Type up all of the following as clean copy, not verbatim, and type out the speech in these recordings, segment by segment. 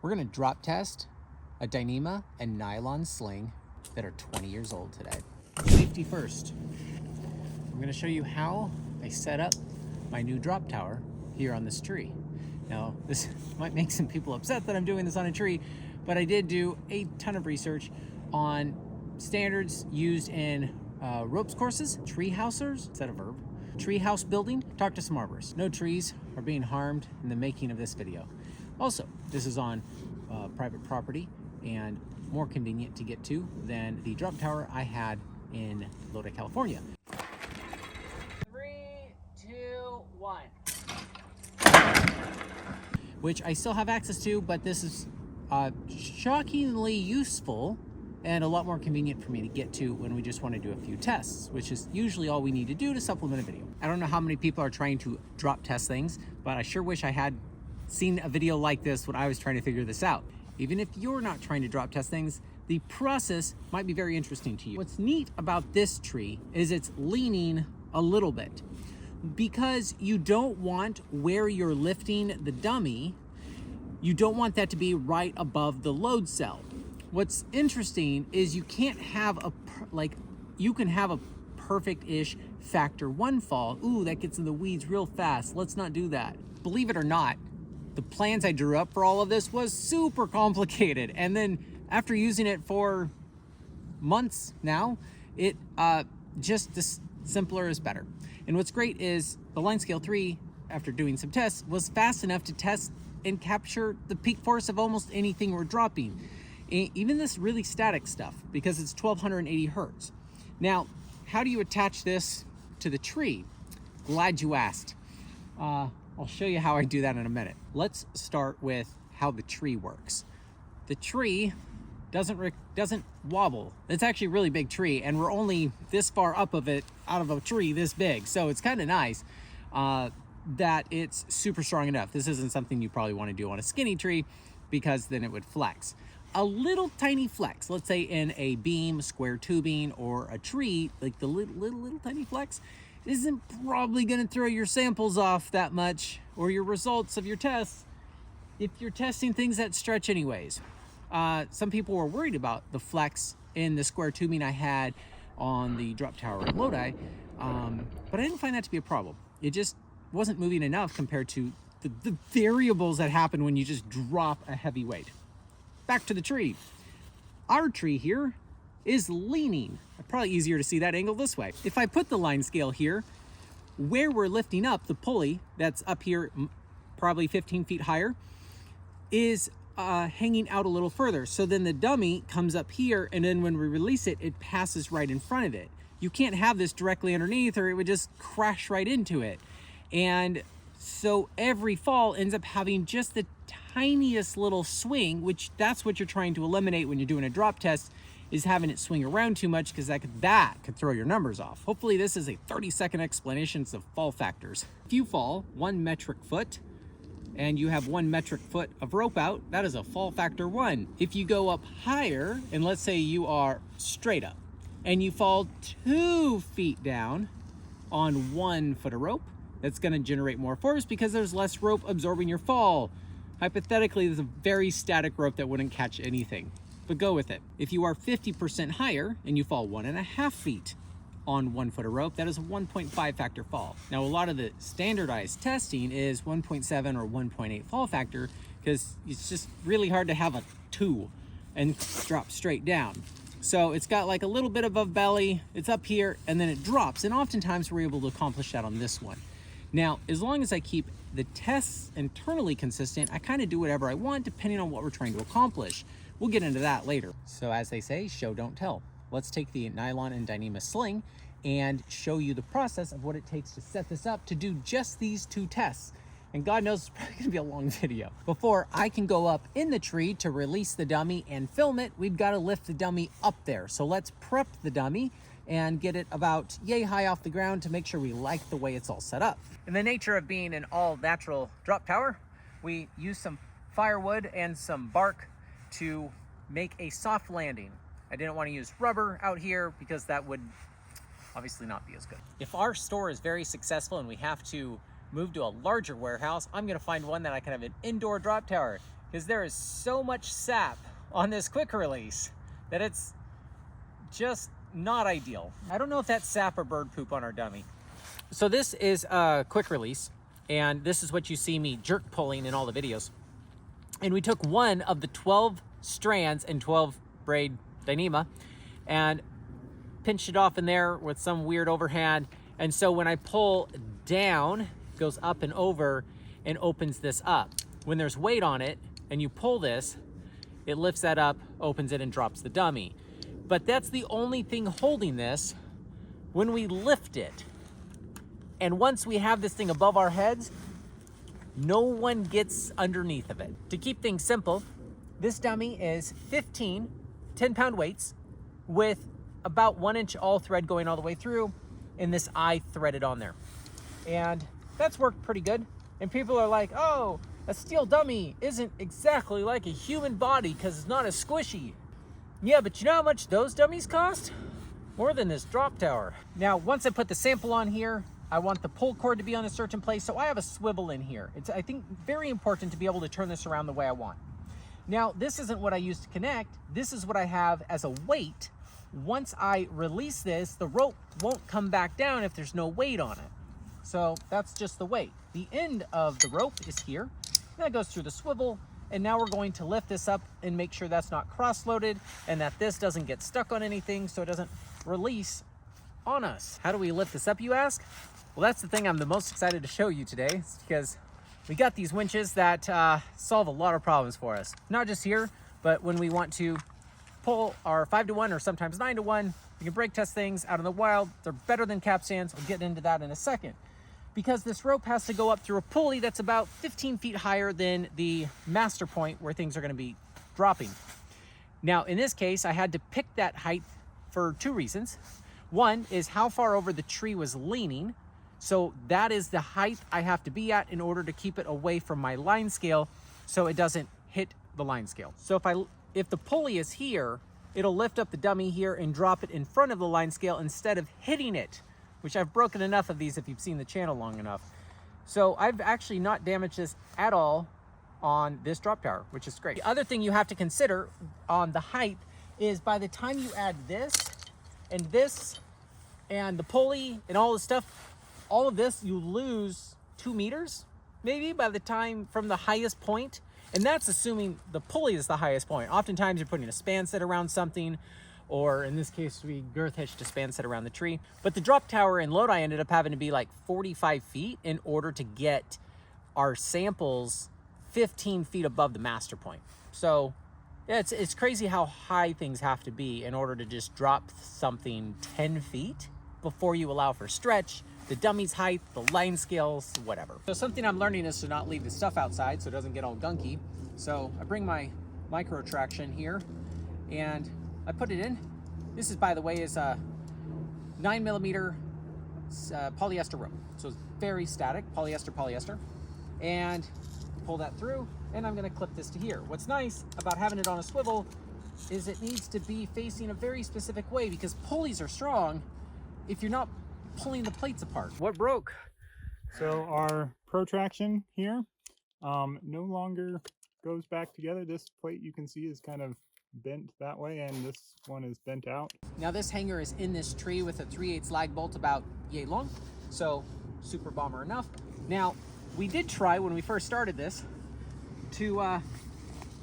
We're gonna drop test a Dyneema and nylon sling that are 20 years old today. Safety first. I'm gonna show you how I set up my new drop tower here on this tree. Now, this might make some people upset that I'm doing this on a tree, but I did do a ton of research on standards used in ropes courses, tree housers, is that a verb? Tree house building. Talk to some arborists. No trees are being harmed in the making of this video. Also, this is on private property and more convenient to get to than the drop tower I had in Lodi, California. 3, 2, 1. Which I still have access to, but this is shockingly useful and a lot more convenient for me to get to when we just want to do a few tests, which is usually all we need to do to supplement a video. I don't know how many people are trying to drop test things, but I sure wish I had seen a video like this when I was trying to figure this out. Even if you're not trying to drop test things, the process might be very interesting to you. What's neat about this tree is it's leaning a little bit because you don't want where you're lifting the dummy, you don't want that to be right above the load cell. What's interesting is you can't have you can have a perfect-ish factor 1 fall. Ooh, that gets in the weeds real fast. Let's not do that. Believe it or not, the plans I drew up for all of this was super complicated. And then after using it for months now, it just this simpler is better. And what's great is the line scale 3, after doing some tests, was fast enough to test and capture the peak force of almost anything we're dropping. Even this really static stuff, because it's 1280 hertz. Now, how do you attach this to the tree? Glad you asked. I'll show you how I do that in a minute. Let's start with how the tree works. The tree doesn't wobble. It's actually a really big tree, and we're only this far up of it out of a tree this big. So it's kind of nice that it's super strong enough. This isn't something you probably want to do on a skinny tree because then it would flex. A little tiny flex, let's say in a beam, square tubing, or a tree, like the little tiny flex, isn't probably going to throw your samples off that much or your results of your tests if you're testing things that stretch anyways. Some people were worried about the flex in the square tubing I had on the drop tower in Lodi, but I didn't find that to be a problem. It just wasn't moving enough compared to the variables that happen when you just drop a heavy weight. Back to the tree. Our tree here is leaning. Probably easier to see that angle this way. If I put the line scale here, where we're lifting up, the pulley that's up here, probably 15 feet higher, is hanging out a little further. So then the dummy comes up here, and then when we release it, it passes right in front of it. You can't have this directly underneath or it would just crash right into it. And so every fall ends up having just the tiniest little swing, which that's what you're trying to eliminate when you're doing a drop test, is having it swing around too much, because that could throw your numbers off. Hopefully this is a 30-second explanation of fall factors. If you fall 1 metric foot and you have 1 metric foot of rope out, that is a fall factor 1. If you go up higher, and let's say you are straight up and you fall 2 feet down on 1 foot of rope, that's going to generate more force because there's less rope absorbing your fall. Hypothetically, there's a very static rope that wouldn't catch anything, but go with it. If you are 50% higher and you fall 1.5 feet on 1 foot of rope, that is a 1.5 factor fall. Now, a lot of the standardized testing is 1.7 or 1.8 fall factor because it's just really hard to have a 2 and drop straight down. So it's got like a little bit above belly, it's up here, and then it drops. And oftentimes we're able to accomplish that on this one. Now, as long as I keep the tests internally consistent, I kind of do whatever I want depending on what we're trying to accomplish. We'll get into that later. So as they say, show don't tell. Let's take the nylon and Dyneema sling and show you the process of what it takes to set this up to do just these 2 tests. And God knows it's probably gonna be a long video. Before I can go up in the tree to release the dummy and film it, we've got to lift the dummy up there. So let's prep the dummy and get it about yay high off the ground to make sure we like the way it's all set up. In the nature of being an all natural drop tower, we use some firewood and some bark to make a soft landing. I didn't want to use rubber out here because that would obviously not be as good. If our store is very successful and we have to move to a larger warehouse, I'm gonna find one that I can have an indoor drop tower. because there is so much sap on this quick release that it's just not ideal. I don't know if that's sap or bird poop on our dummy. So this is a quick release, and this is what you see me jerk pulling in all the videos. And we took one of the 12 strands and 12 braid Dyneema and pinched it off in there with some weird overhand. And so when I pull down, it goes up and over and opens this up. When there's weight on it and you pull this, it lifts that up, opens it, and drops the dummy. But that's the only thing holding this when we lift it. And once we have this thing above our heads, no one gets underneath of it. To keep things simple, this dummy is 15 10-pound weights with about 1 inch all thread going all the way through, and this eye threaded on there. And that's worked pretty good. And people are like, oh, a steel dummy isn't exactly like a human body because it's not as squishy. Yeah, but you know how much those dummies cost? More than this drop tower. Now, once I put the sample on here, I want the pull cord to be on a certain place, so I have a swivel in here. It's, I think, very important to be able to turn this around the way I want. Now, this isn't what I use to connect. This is what I have as a weight. Once I release this, the rope won't come back down if there's no weight on it. So that's just the weight. The end of the rope is here. That goes through the swivel, and now we're going to lift this up and make sure that's not cross-loaded and that this doesn't get stuck on anything so it doesn't release on us. How do we lift this up, you ask? Well, that's the thing I'm the most excited to show you today. It's because we got these winches that solve a lot of problems for us. Not just here, but when we want to pull our 5-to-1 or sometimes 9-to-1, we can brake test things out in the wild. They're better than capstans. We'll get into that in a second. Because this rope has to go up through a pulley that's about 15 feet higher than the master point where things are going to be dropping. Now, in this case, I had to pick that height for 2 reasons. One is how far over the tree was leaning. So that is the height I have to be at in order to keep it away from my line scale so it doesn't hit the line scale. So if the pulley is here, it'll lift up the dummy here and drop it in front of the line scale instead of hitting it, which I've broken enough of these if you've seen the channel long enough. So I've actually not damaged this at all on this drop tower, which is great. The other thing you have to consider on the height is by the time you add this and the pulley and all the stuff, all of this, you lose 2 meters maybe by the time from the highest point. And that's assuming the pulley is the highest point. Oftentimes you're putting a span set around something, or in this case, we girth hitched a span set around the tree. But the drop tower in Lodi ended up having to be like 45 feet in order to get our samples 15 feet above the master point. So yeah, it's crazy how high things have to be in order to just drop something 10 feet before you allow for stretch, the dummy's height, the line scales, whatever. So something I'm learning is to not leave the stuff outside so it doesn't get all gunky. So I bring my micro traction here and I put it in. This is, by the way, is a 9mm polyester rope. So it's very static, polyester. And pull that through, and I'm gonna clip this to here. What's nice about having it on a swivel is it needs to be facing a very specific way because pulleys are strong if you're not pulling the plates apart. What broke? So our protraction here no longer goes back together. This plate you can see is kind of bent that way, and this one is bent out. Now this hanger is in this tree with a 3/8 lag bolt about yay long, so super bomber enough. Now we did try when we first started this to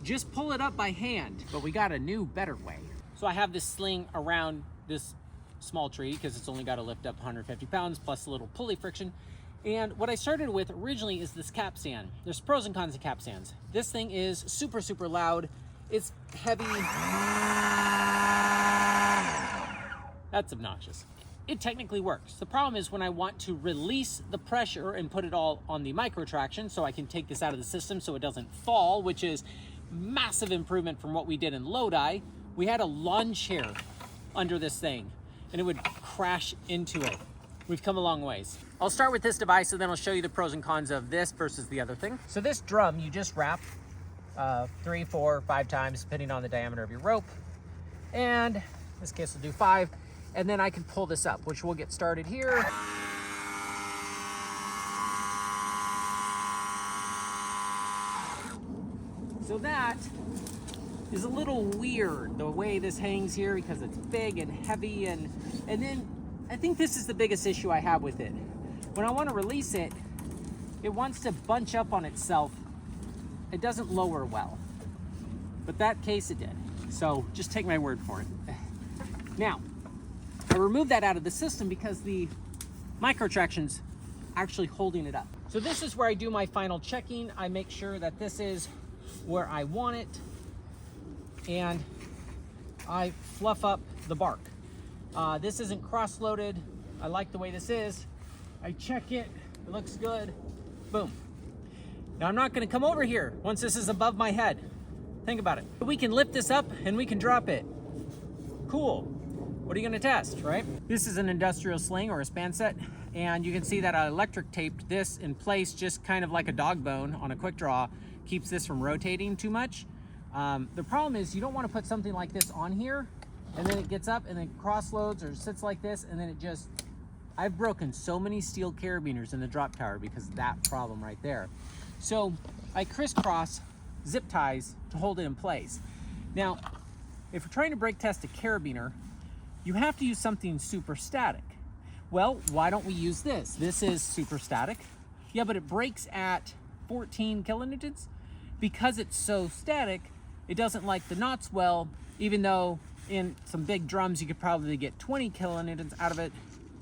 just pull it up by hand, but we got a new, better way. So I have this sling around this small tree because it's only got to lift up 150 pounds plus a little pulley friction. And what I started with originally is this capstan. There's pros and cons of capstans. This thing is super, super loud. It's heavy. That's obnoxious. It technically works. The problem is when I want to release the pressure and put it all on the micro traction so I can take this out of the system so it doesn't fall, which is massive improvement from what we did in Lodi. We had a lawn chair under this thing and it would crash into it. We've come a long ways. I'll start with this device and then I'll show you the pros and cons of this versus the other thing. So this drum, you just wrap 3, 4, 5 times depending on the diameter of your rope. And in this case we'll do 5. And then I can pull this up, which we'll get started here. So So that is a little weird, the way this hangs here, because it's big and heavy, and then I think this is the biggest issue I have with it. When I want to release it, it wants to bunch up on itself. It doesn't lower well, but that case it did. So just take my word for it. Now, I removed that out of the system because the micro traction's actually holding it up. So this is where I do my final checking. I make sure that this is where I want it, and I fluff up the bark. This isn't cross-loaded. I like the way this is. I check it, it looks good, boom. Now I'm not gonna come over here once this is above my head. Think about it. We can lift this up and we can drop it. Cool. What are you gonna test, right? This is an industrial sling or a span set, and you can see that I electric taped this in place just kind of like a dog bone on a quick draw, keeps this from rotating too much. The problem is you don't wanna put something like this on here and then it gets up and then cross loads or sits like this, and then it just, I've broken so many steel carabiners in the drop tower because of that problem right there. So I crisscross zip ties to hold it in place. Now, if you're trying to brake test a carabiner, you have to use something super static. Well, why don't we use this? This is super static. Yeah, but it brakes at 14 kilonewtons. Because it's so static, it doesn't like the knots well, even though in some big drums you could probably get 20 kilonewtons out of it.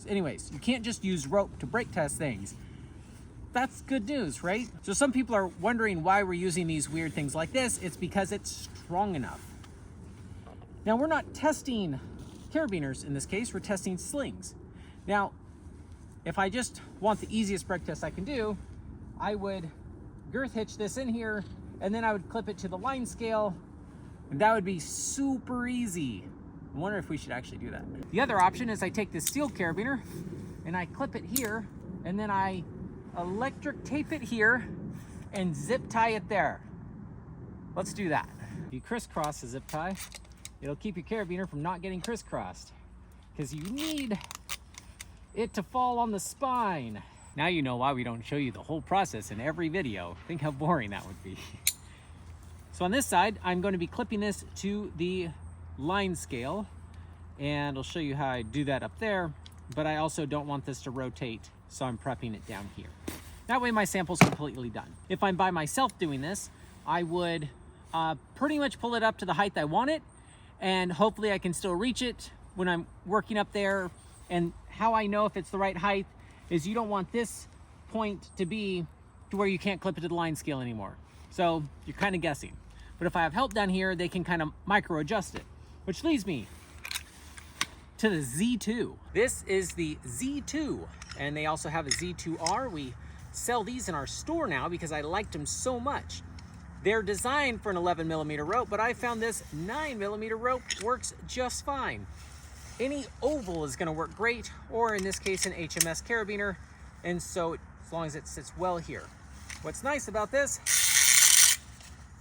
Anyways, you can't just use rope to brake test things. That's good news, right? So some people are wondering why we're using these weird things like this. It's because it's strong enough. Now, we're not testing carabiners in this case, we're testing slings. Now, if I just want the easiest brake test I can do, I would girth hitch this in here, and then I would clip it to the line scale, and that would be super easy. I wonder if we should actually do that. The other option is I take this steel carabiner and I clip it here, and then I electric tape it here and zip tie it there. Let's do that. If you crisscross the zip tie, it'll keep your carabiner from not getting crisscrossed, because you need it to fall on the spine. Now you know why we don't show you the whole process in every video. Think how boring that would be. So on this side, I'm going to be clipping this to the line scale, and I'll show you how I do that up there, but I also don't want this to rotate, so I'm prepping it down here. That way my sample's completely done. If I'm by myself doing this, I would pretty much pull it up to the height I want it, and hopefully I can still reach it when I'm working up there. And how I know if it's the right height is you don't want this point to be to where you can't clip it to the line scale anymore. So you're kind of guessing. But if I have help down here, they can kind of micro adjust it, which leads me to the Z2. This is the Z2, and they also have a Z2R. We sell these in our store now because I liked them so much. They're designed for an 11mm rope, but I found this 9mm rope works just fine. Any oval is gonna work great, or in this case, an HMS carabiner, and so as long as it sits well here. What's nice about this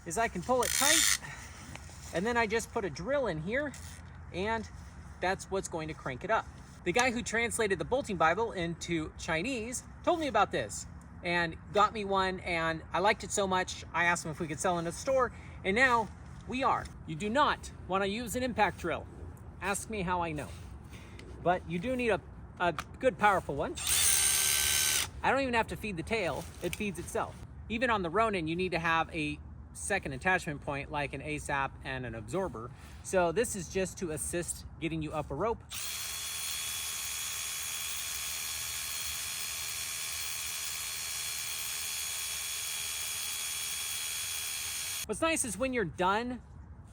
is I can pull it tight, and then I just put a drill in here, and that's what's going to crank it up. The guy who translated the bolting Bible into Chinese told me about this and got me one, and I liked it so much, I asked him if we could sell it in the store, and now we are. You do not want to use an impact drill. Ask me how I know. But you do need a good, powerful one. I don't even have to feed the tail, it feeds itself. Even on the Ronin, you need to have a second attachment point like an ASAP and an absorber. So this is just to assist getting you up a rope. What's nice is when you're done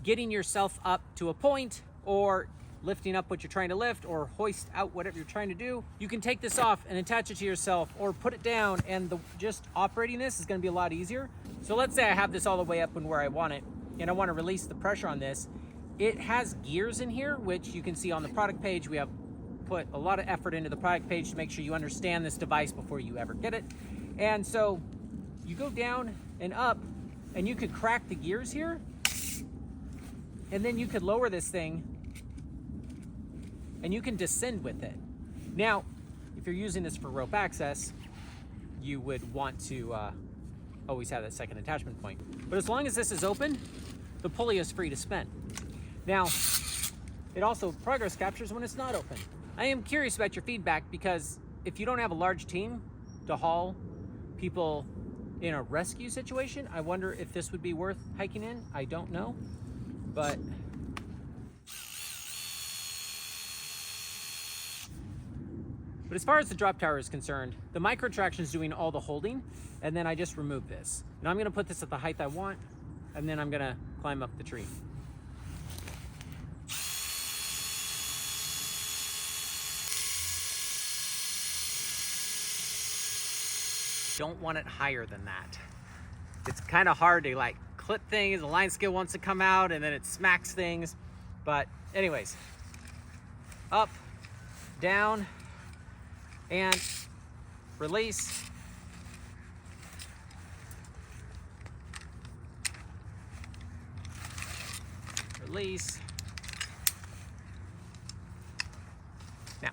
getting yourself up to a point, or lifting up what you're trying to lift, or hoist out whatever you're trying to do, you can take this off and attach it to yourself, or put it down, and just operating this is going to be a lot easier. So let's say I have this all the way up and where I want it, and I want to release the pressure on this. It has gears in here, which you can see on the product page. We have put a lot of effort into the product page to make sure you understand this device before you ever get it. And so you go down and up, and you could crack the gears here, and then you could lower this thing, and you can descend with it. Now, if you're using this for rope access, you would want to always have that second attachment point. But as long as this is open, the pulley is free to spin. Now, it also progress captures when it's not open. I am curious about your feedback, because if you don't have a large team to haul people in a rescue situation, I wonder if this would be worth hiking in. I don't know, but as far as the drop tower is concerned, the micro traction is doing all the holding, and then I just remove this. Now I'm gonna put this at the height I want, and then I'm gonna climb up the tree. Don't want it higher than that. It's kind of hard to like clip things. The line scale wants to come out and then it smacks things. But anyways, up, down, and release. Release. Now,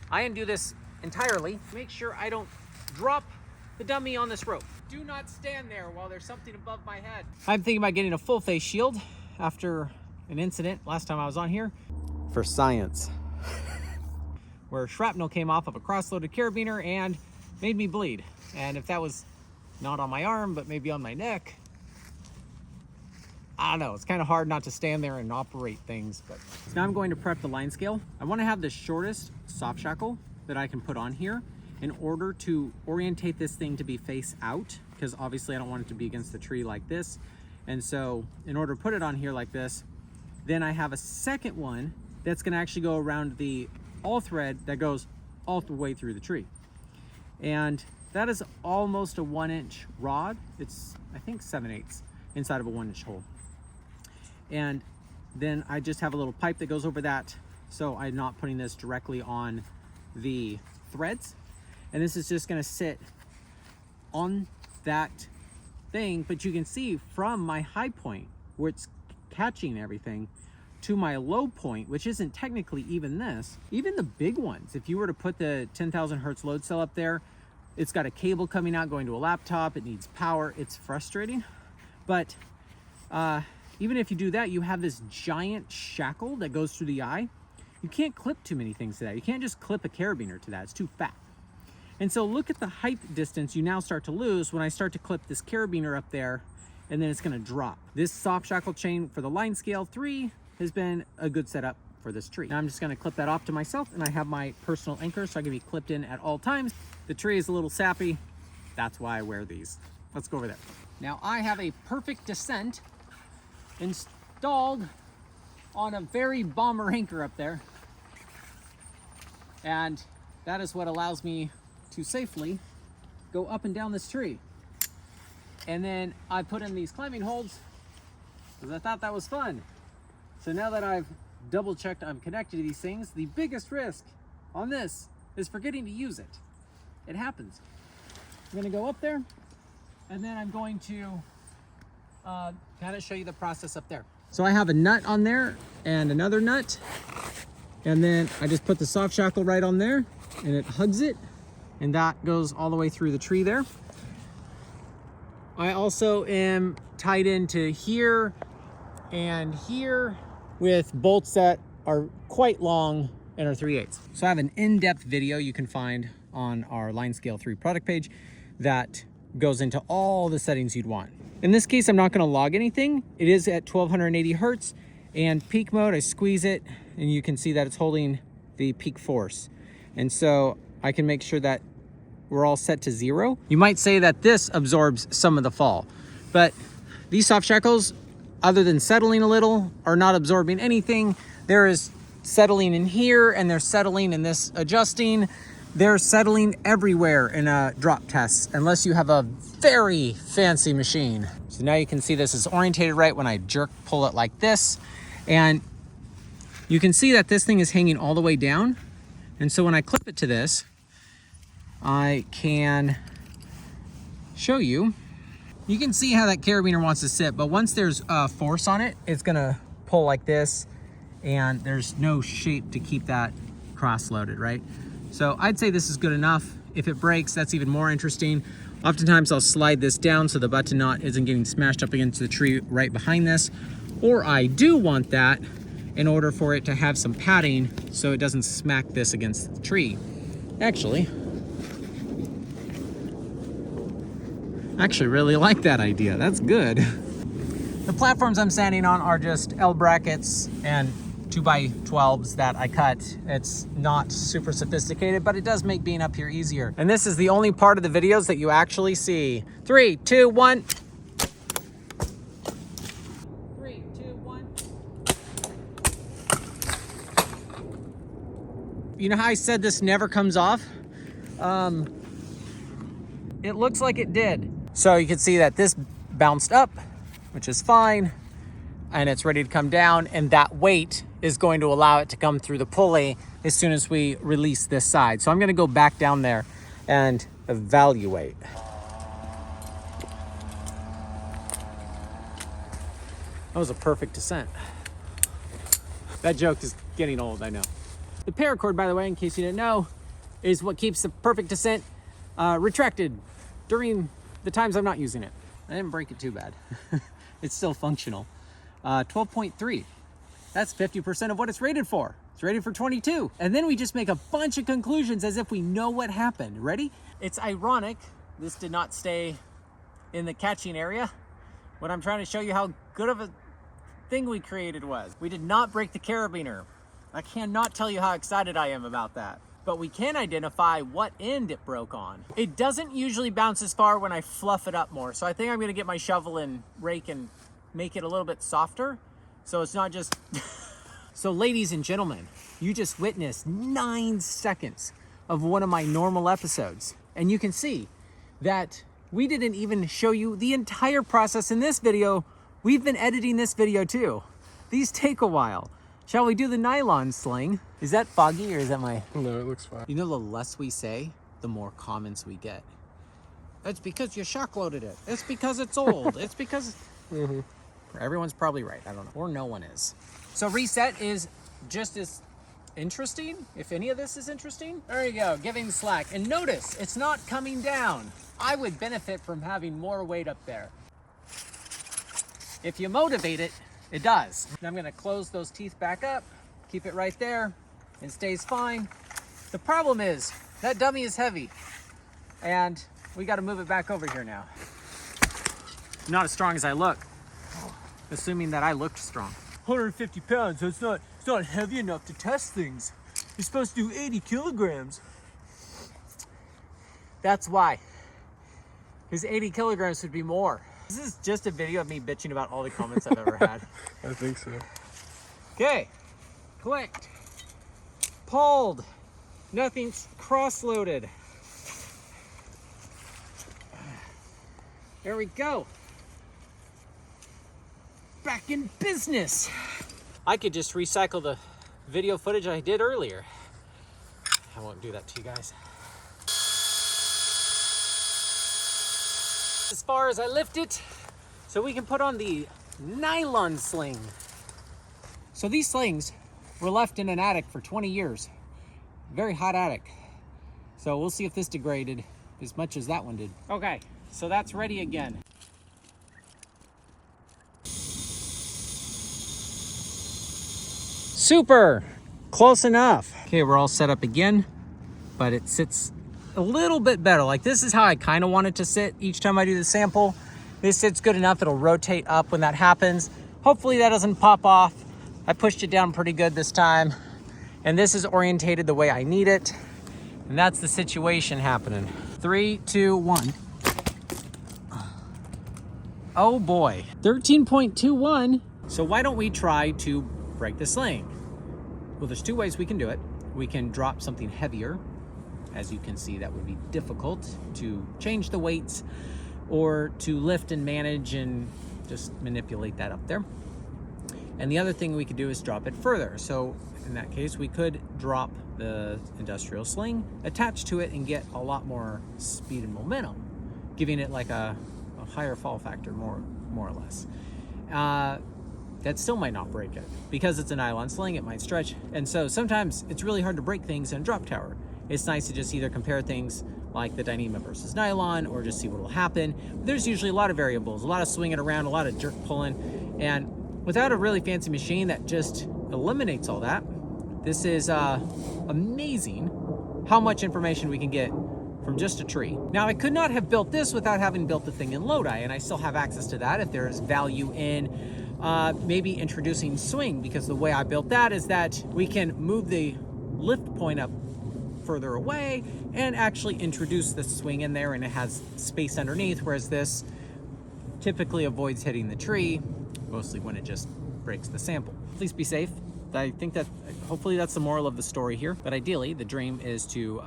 I undo this entirely. Make sure I don't drop the dummy on this rope. Do not stand there while there's something above my head. I'm thinking about getting a full face shield after an incident last time I was on here. For science. Where shrapnel came off of a cross-loaded carabiner and made me bleed. And if that was not on my arm, but maybe on my neck, I don't know, it's kind of hard not to stand there and operate things. But so now I'm going to prep the line scale. I want to have the shortest soft shackle that I can put on here in order to orientate this thing to be face out, because obviously I don't want it to be against the tree like this. And so in order to put it on here like this, then I have a second one that's going to actually go around the all thread that goes all the way through the tree. And that is almost a 1-inch rod. It's, I think, 7/8 inside of a 1-inch hole. And then I just have a little pipe that goes over that, so I'm not putting this directly on the threads. And this is just going to sit on that thing, but you can see from my high point where it's catching everything to my low point, which isn't technically even this. Even the big ones, if you were to put the 10,000 hertz load cell up there, it's got a cable coming out going to a laptop, it needs power, it's frustrating. But even if you do that, you have this giant shackle that goes through the eye. You can't clip too many things to that. You can't just clip a carabiner to that, it's too fat. And so look at the height distance you now start to lose when I start to clip this carabiner up there, and then it's gonna drop. This soft shackle chain for the line scale 3 has been a good setup for this tree. Now I'm just gonna clip that off to myself, and I have my personal anchor, so I can be clipped in at all times. The tree is a little sappy, that's why I wear these. Let's go over there. Now I have a perfect descent installed on a very bomber anchor up there. And that is what allows me to safely go up and down this tree. And then I put in these climbing holds because I thought that was fun. So now that I've double checked I'm connected to these things, the biggest risk on this is forgetting to use it. It happens. I'm gonna go up there, and then I'm going to kind of show you the process up there. So I have a nut on there and another nut, and then I just put the soft shackle right on there, and it hugs it, and that goes all the way through the tree there. I also am tied into here and here with bolts that are quite long and are 3/8. So I have an in-depth video you can find on our Line Scale 3 product page that goes into all the settings you'd want. In this case, I'm not going to log anything. It is at 1280 hertz, and peak mode, I squeeze it and you can see that it's holding the peak force. And so I can make sure that we're all set to 0. You might say that this absorbs some of the fall, but these soft shackles, other than settling a little, are not absorbing anything. There is settling in here, and they're settling in this adjusting. They're settling everywhere in a drop test, unless you have a very fancy machine. So now you can see this is orientated right when I pull it like this. And you can see that this thing is hanging all the way down. And so when I clip it to this, I can show you. You can see how that carabiner wants to sit, but once there's force on it, it's gonna pull like this, and there's no shape to keep that cross-loaded, right? So I'd say this is good enough. If it breaks, that's even more interesting. Oftentimes I'll slide this down so the button knot isn't getting smashed up against the tree right behind this, or I do want that in order for it to have some padding so it doesn't smack this against the tree. Actually really like that idea. That's good. The platforms I'm standing on are just L brackets and 2x12s that I cut. It's not super sophisticated, but it does make being up here easier. And this is the only part of the videos that you actually see. 3, 2, 1. 3, 2, 1. You know how I said this never comes off? It looks like it did. So you can see that this bounced up, which is fine, and it's ready to come down, and that weight is going to allow it to come through the pulley as soon as we release this side. So I'm gonna go back down there and evaluate. That was a perfect descent. That joke is getting old, I know. The paracord, by the way, in case you didn't know, is what keeps the perfect descent retracted during the times I'm not using it. I didn't break it too bad. It's still functional. 12.3. That's 50% of what it's rated for. It's rated for 22. And then we just make a bunch of conclusions as if we know what happened. Ready? It's ironic this did not stay in the catching area when I'm trying to show you how good of a thing we created was. We did not break the carabiner. I cannot tell you how excited I am about that. But we can identify what end it broke on. It doesn't usually bounce as far when I fluff it up more. So I think I'm gonna get my shovel and rake and make it a little bit softer. So it's not just... So ladies and gentlemen, you just witnessed 9 seconds of one of my normal episodes. And you can see that we didn't even show you the entire process in this video. We've been editing this video too. These take a while. Shall we do the nylon sling? Is that foggy or is that my... No, it looks fine. You know, the less we say, the more comments we get. It's because you shock loaded it. It's because it's old. It's because... Everyone's probably right. I don't know. Or no one is. So reset is just as interesting, if any of this is interesting. There you go, giving slack. And notice, it's not coming down. I would benefit from having more weight up there. If you motivate it, it does. And I'm gonna close those teeth back up, keep it right there, and stays fine. The problem is, that dummy is heavy, and we gotta move it back over here now. Not as strong as I look, assuming that I looked strong. 150 pounds, so it's not heavy enough to test things. You're supposed to do 80 kilograms. That's why. Because 80 kilograms would be more. This is just a video of me bitching about all the comments I've ever had. I think so. Okay, clicked, pulled, nothing's cross-loaded. There we go. Back in business. I could just recycle the video footage I did earlier. I won't do that to you guys. As far as I lift it, so we can put on the nylon sling. So these slings were left in an attic for 20 years. Very hot attic. So we'll see if this degraded as much as that one did. Okay, so that's ready again. Super, close enough. Okay, we're all set up again, but it sits a little bit better. Like this is how I kind of want it to sit each time I do the sample. This sits good enough, it'll rotate up when that happens. Hopefully that doesn't pop off. I pushed it down pretty good this time. And this is orientated the way I need it. And that's the situation happening. 3, 2, 1. Oh boy, 13.21. So why don't we try to break the sling? Well, there's 2 ways we can do it. We can drop something heavier. As you can see, that would be difficult to change the weights or to lift and manage and just manipulate that up there. And the other thing we could do is drop it further. So in that case, we could drop the industrial sling, attach to it, and get a lot more speed and momentum, giving it like a higher fall factor, more or less. That still might not break it. Because it's a nylon sling, it might stretch. And so sometimes it's really hard to break things in a drop tower. It's nice to just either compare things like the Dyneema versus nylon, or just see what will happen. There's usually a lot of variables, a lot of swinging around, a lot of jerk pulling, and without a really fancy machine that just eliminates all that, this is amazing how much information we can get from just a tree. Now, I could not have built this without having built the thing in Lodi, and I still have access to that if there's value in maybe introducing swing, because the way I built that is that we can move the lift point up further away and actually introduce the swing in there, and it has space underneath, whereas this typically avoids hitting the tree, mostly when it just breaks the sample. Please be safe. I think that hopefully that's the moral of the story here, but ideally the dream is to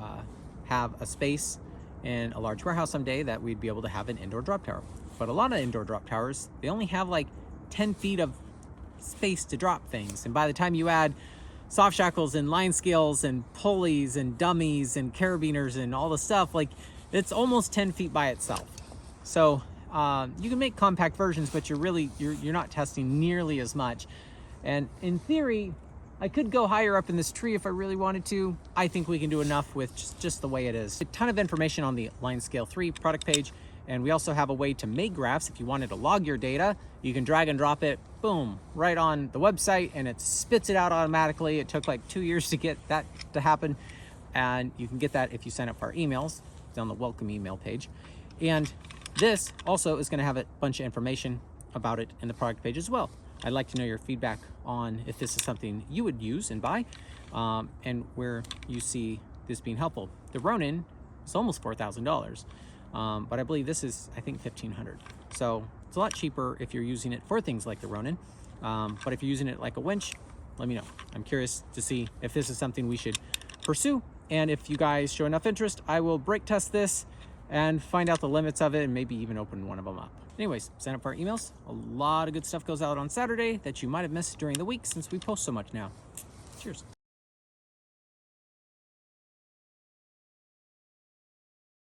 have a space in a large warehouse someday that we'd be able to have an indoor drop tower. But a lot of indoor drop towers, they only have like 10 feet of space to drop things, and by the time you add soft shackles and line scales and pulleys and dummies and carabiners and all the stuff, like, it's almost 10 feet by itself. So you can make compact versions, but you're not testing nearly as much. And in theory, I could go higher up in this tree if I really wanted to. I think we can do enough with just the way it is. A ton of information on the Line Scale 3 product page, and we also have a way to make graphs. If you wanted to log your data, you can drag and drop it, boom, right on the website, and it spits it out automatically. It took like 2 years to get that to happen, and you can get that if you sign up for our emails. It's on the welcome email page. And this also is gonna have a bunch of information about it in the product page as well. I'd like to know your feedback on if this is something you would use and buy, and where you see this being helpful. The Ronin is almost $4,000, but I believe this is, I think, $1,500. So it's a lot cheaper if you're using it for things like the Ronin, but if you're using it like a winch, let me know. I'm curious to see if this is something we should pursue, and if you guys show enough interest, I will brake test this and find out the limits of it, and maybe even open one of them up. Anyways, sign up for our emails. A lot of good stuff goes out on Saturday that you might have missed during the week since we post so much now. Cheers.